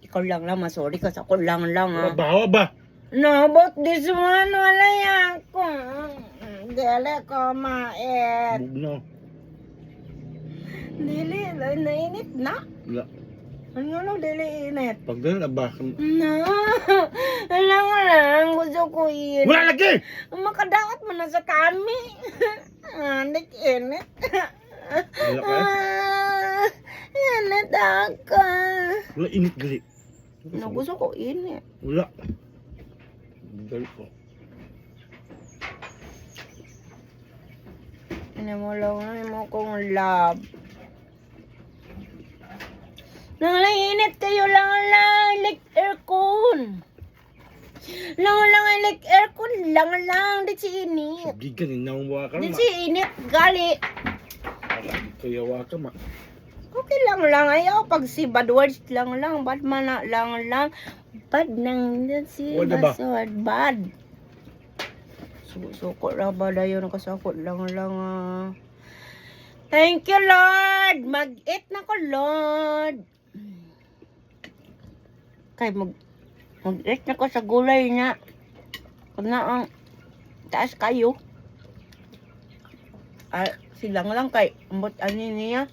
Ikaw lang lang, masori ka sa ko lang ha. Bawa ba? No, but this one, wala yan ko. Dili ko mait. Bugno. Dili, nainit na. Wala. Ano dili init? Pag ganun, aba. No, lang, gusto ko init. Wala lagi! Makadaot mo na sa kami. Anik init. Wala ka eh. Init ako. Wala init gali. No, gusto ko init. Wala. Gali ko. Inamulaw na mo kong love. Lang init kayo lang like aircon. Lang like aircon lang di si init. Di ka ninang waka Di ma. si init gali. Kaya waka ma. Okay lang ayaw pag si bad words lang bad mana lang bad nang si Wala ba? basod bad. Suko ra ba dayon kasakot lang ah. Thank you Lord. Mag-eat na ko Lord. Kay mag-eat na ko sa gulay niya. Kuna ang taas kayo. Silang lang kay ambot ani niya.